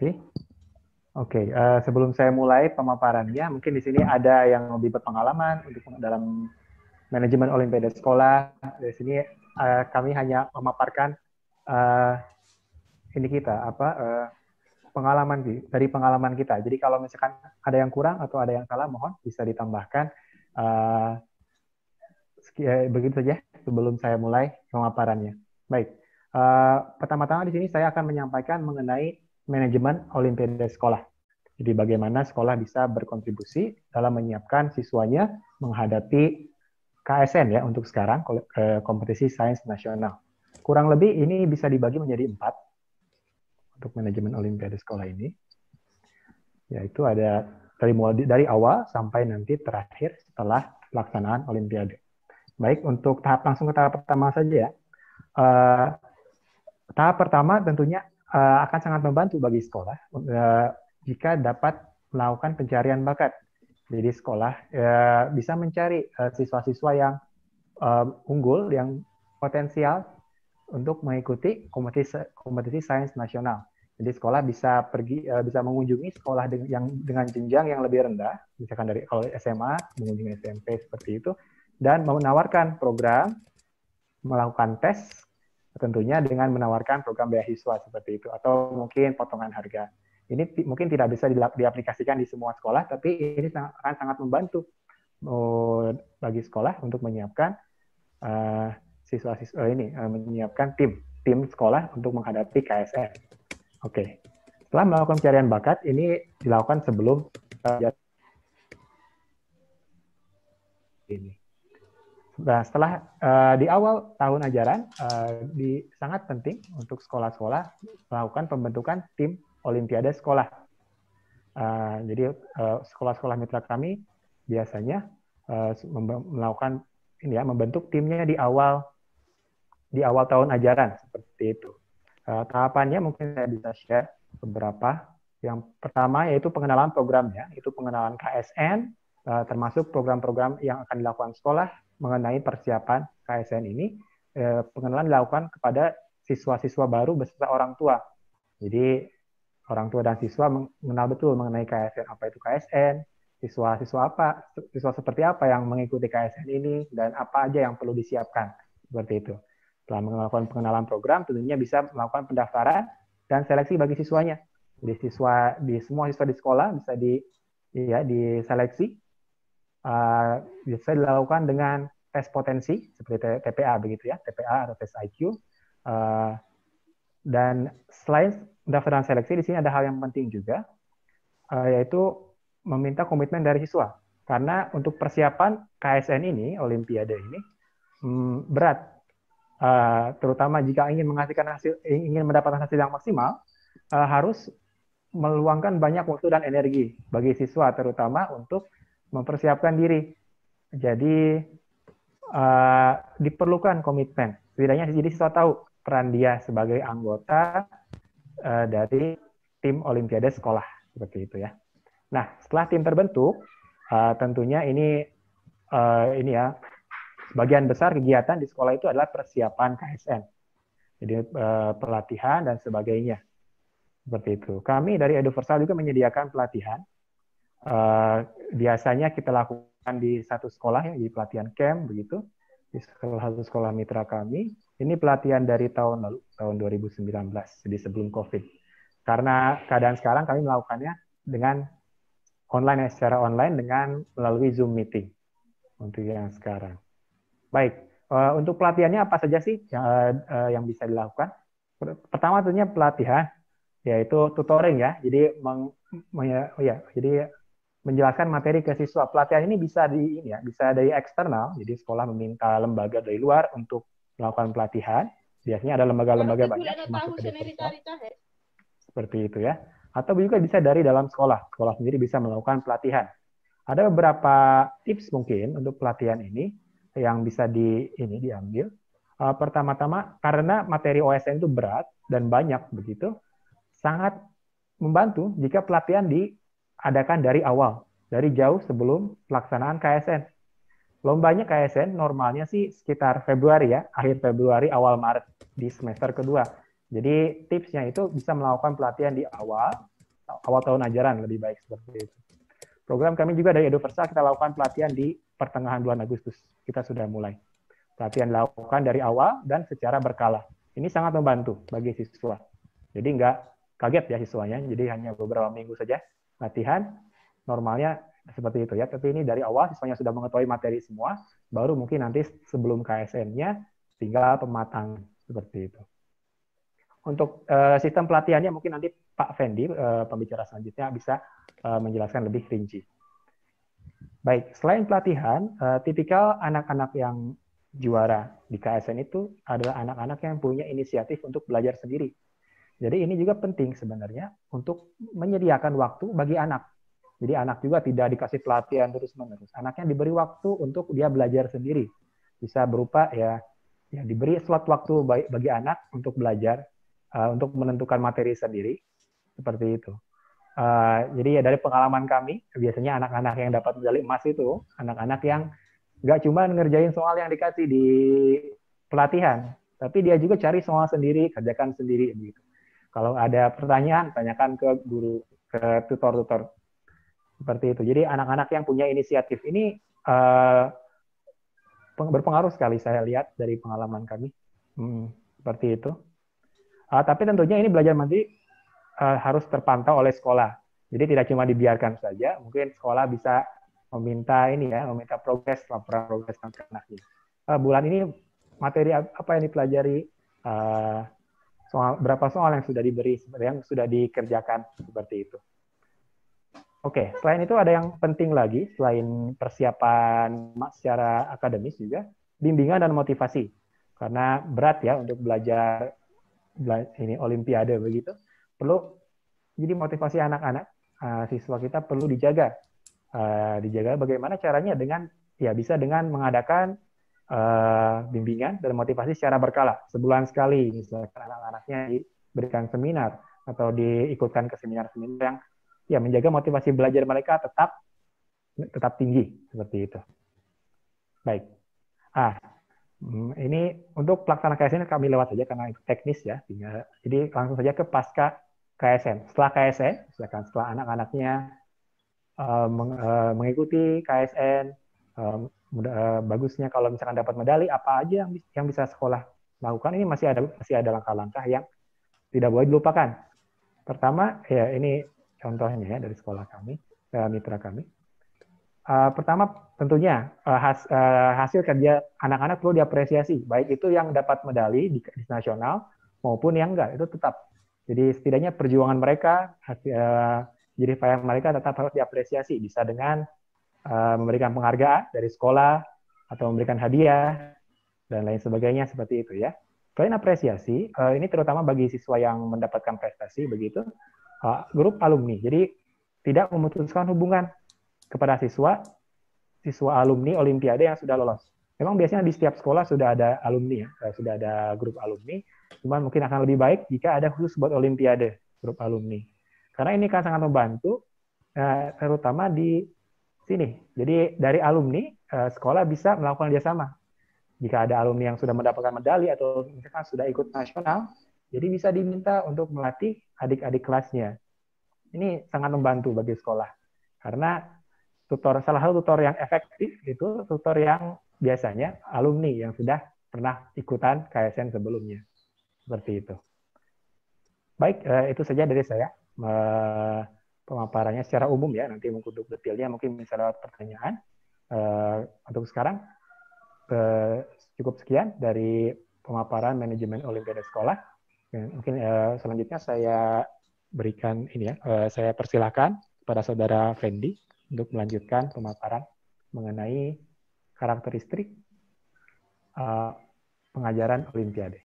kasih. Oke, sebelum saya mulai pemaparannya, mungkin di sini ada yang lebih berpengalaman untuk dalam manajemen Olimpiade sekolah. Di sini kami hanya memaparkan uh, ini kita pengalaman dari pengalaman kita. Jadi kalau misalkan ada yang kurang atau ada yang salah, mohon bisa ditambahkan. Uh, Begitu saja sebelum saya mulai pemaparannya. Baik, pertama-tama di sini saya akan menyampaikan mengenai manajemen Olimpiade sekolah. Jadi bagaimana sekolah bisa berkontribusi dalam menyiapkan siswanya menghadapi KSN ya untuk sekarang, kompetisi sains nasional. Kurang lebih ini bisa dibagi menjadi 4 untuk manajemen Olimpiade sekolah ini. Yaitu ada dari awal sampai nanti terakhir setelah pelaksanaan Olimpiade. Baik, untuk langsung ke tahap pertama saja ya. Tahap pertama tentunya akan sangat membantu bagi sekolah jika dapat melakukan pencarian bakat. Jadi sekolah bisa mencari siswa-siswa yang unggul, yang potensial untuk mengikuti kompetisi sains nasional. Jadi sekolah bisa bisa mengunjungi sekolah dengan jenjang yang lebih rendah, misalkan dari kalau SMA mengunjungi SMP seperti itu, dan menawarkan program, melakukan tes, tentunya dengan menawarkan program beasiswa seperti itu, atau mungkin potongan harga. Ini mungkin tidak bisa diaplikasikan di semua sekolah, tapi ini akan sangat membantu bagi sekolah untuk menyiapkan siswa-siswa ini, menyiapkan tim sekolah untuk menghadapi KSN. Oke. Setelah melakukan pencarian bakat, ini dilakukan sebelum ini. Nah, setelah di awal tahun ajaran, sangat penting untuk sekolah-sekolah melakukan pembentukan tim Olimpiade sekolah. Jadi sekolah-sekolah mitra kami biasanya melakukan membentuk timnya di awal tahun ajaran seperti itu. Tahapannya mungkin saya bisa share beberapa. Yang pertama yaitu pengenalan programnya, itu pengenalan KSN, termasuk program-program yang akan dilakukan sekolah mengenai persiapan KSN ini. Pengenalan dilakukan kepada siswa-siswa baru beserta orang tua. Jadi orang tua dan siswa mengenal betul mengenai KSN, apa itu KSN, siswa seperti apa yang mengikuti KSN ini, dan apa aja yang perlu disiapkan, seperti itu. Setelah melakukan pengenalan program, tentunya bisa melakukan pendaftaran dan seleksi bagi siswanya. Jadi semua siswa di sekolah bisa diseleksi, bisa dilakukan dengan tes potensi seperti TPA begitu ya, TPA atau tes IQ. Dan selain pendaftaran seleksi, di sini ada hal yang penting juga, yaitu meminta komitmen dari siswa. Karena untuk persiapan KSN ini, Olimpiade ini, berat. Terutama jika ingin mendapatkan hasil yang maksimal, harus meluangkan banyak waktu dan energi bagi siswa, terutama untuk mempersiapkan diri. Jadi diperlukan komitmen. Setidaknya jadi siswa tahu peran dia sebagai anggota dari tim Olimpiade sekolah, seperti itu ya. Nah, setelah tim terbentuk, tentunya ini ya. Sebagian besar kegiatan di sekolah itu adalah persiapan KSN. Jadi pelatihan dan sebagainya. Seperti itu. Kami dari Eduversal juga menyediakan pelatihan. Biasanya kita lakukan di satu sekolah, ya, di pelatihan camp, begitu. Di satu sekolah mitra kami. Ini pelatihan dari tahun lalu, tahun 2019, jadi sebelum COVID. Karena keadaan sekarang kami melakukannya dengan secara online dengan melalui Zoom meeting. Untuk yang sekarang. Baik, untuk pelatihannya apa saja sih yang bisa dilakukan? Pertama tentunya pelatihan, yaitu tutoring ya. Jadi jadi menjelaskan materi ke siswa. Pelatihan ini bisa bisa dari eksternal. Jadi sekolah meminta lembaga dari luar untuk melakukan pelatihan. Biasanya ada lembaga-lembaga banyak, termasuk Eduversal. Seperti itu ya. Atau juga bisa dari dalam sekolah. Sekolah sendiri bisa melakukan pelatihan. Ada beberapa tips mungkin untuk pelatihan ini yang bisa diambil. Pertama-tama, karena materi OSN itu berat dan banyak begitu, sangat membantu jika pelatihan diadakan dari awal, dari jauh sebelum pelaksanaan KSN. Lombanya KSN normalnya sih sekitar Februari ya, akhir Februari, awal Maret di semester kedua. Jadi tipsnya itu bisa melakukan pelatihan di awal awal tahun ajaran lebih baik seperti itu. Program kami juga dari Eduversa kita lakukan pelatihan di pertengahan bulan Agustus. Kita sudah mulai. Pelatihan dilakukan dari awal dan secara berkala. Ini sangat membantu bagi siswa. Jadi nggak kaget ya siswanya, jadi hanya beberapa minggu saja latihan, normalnya seperti itu ya. Tapi ini dari awal siswanya sudah mengetahui materi semua, baru mungkin nanti sebelum KSN-nya tinggal pematangan seperti itu. Untuk sistem pelatihannya mungkin nanti Pak Fendi, pembicara selanjutnya, bisa menjelaskan lebih rinci. Baik, selain pelatihan, tipikal anak-anak yang juara di KSN itu adalah anak-anak yang punya inisiatif untuk belajar sendiri. Jadi ini juga penting sebenarnya untuk menyediakan waktu bagi anak. Jadi anak juga tidak dikasih pelatihan terus-menerus. Anaknya diberi waktu untuk dia belajar sendiri. Bisa berupa ya diberi slot waktu bagi anak untuk belajar, untuk menentukan materi sendiri, seperti itu. Jadi ya dari pengalaman kami, biasanya anak-anak yang dapat medali emas itu, anak-anak yang nggak cuma ngerjain soal yang dikasih di pelatihan, tapi dia juga cari soal sendiri, kerjakan sendiri. Gitu. Kalau ada pertanyaan, tanyakan ke guru, ke tutor-tutor. Seperti itu. Jadi anak-anak yang punya inisiatif ini berpengaruh sekali saya lihat dari pengalaman kami. Seperti itu. Tapi tentunya ini belajar mandiri harus terpantau oleh sekolah. Jadi tidak cuma dibiarkan saja, mungkin sekolah bisa meminta meminta progres, laporan progres anak-anaknya. Bulan ini materi apa yang dipelajari, berapa soal yang sudah diberi, yang sudah dikerjakan, seperti itu. Oke, selain itu ada yang penting lagi, selain persiapan secara akademis juga, bimbingan dan motivasi. Karena berat ya untuk belajar ini Olimpiade begitu. Perlu jadi motivasi anak-anak, siswa kita perlu dijaga. Dijaga bagaimana caranya bisa dengan mengadakan bimbingan dan motivasi secara berkala. Sebulan sekali, misalkan anak-anaknya diberikan seminar atau diikutkan ke seminar-seminar yang menjaga motivasi belajar mereka tetap tinggi, seperti itu. Baik. Ini untuk pelaksanaan KSN kami lewat saja karena itu teknis ya. Jadi langsung saja ke pasca KSN. Setelah KSN, setelah anak-anaknya mengikuti KSN, bagusnya kalau misalkan dapat medali, apa aja yang bisa sekolah lakukan. Ini masih ada langkah-langkah yang tidak boleh dilupakan. Pertama, ya ini contohnya ya dari sekolah kami, mitra kami. Pertama, tentunya hasil kerja anak-anak perlu diapresiasi, baik itu yang dapat medali di nasional maupun yang enggak, itu tetap. Jadi setidaknya perjuangan mereka, jerih payah mereka tetap harus diapresiasi, bisa dengan memberikan penghargaan dari sekolah atau memberikan hadiah dan lain sebagainya seperti itu ya. Selain apresiasi, ini terutama bagi siswa yang mendapatkan prestasi begitu, grup alumni. Jadi tidak memutuskan hubungan kepada siswa alumni Olimpiade yang sudah lolos. Memang biasanya di setiap sekolah sudah ada alumni ya, sudah ada grup alumni. Cuman mungkin akan lebih baik jika ada khusus buat Olimpiade grup alumni. Karena ini kan sangat membantu, terutama di sini. Jadi dari alumni sekolah bisa melakukan kerjasama. Jika ada alumni yang sudah mendapatkan medali atau misalkan sudah ikut nasional, jadi bisa diminta untuk melatih adik-adik kelasnya. Ini sangat membantu bagi sekolah. Karena salah satu tutor yang efektif itu tutor yang biasanya alumni yang sudah pernah ikutan KSN sebelumnya. Seperti itu. Baik, itu saja dari saya. Pemaparannya secara umum ya, nanti untuk detailnya mungkin bisa lewat pertanyaan. Untuk sekarang, cukup sekian dari pemaparan manajemen Olimpiade Sekolah. Mungkin selanjutnya saya berikan saya persilahkan kepada Saudara Fendi untuk melanjutkan pemaparan mengenai karakteristik pengajaran Olimpiade.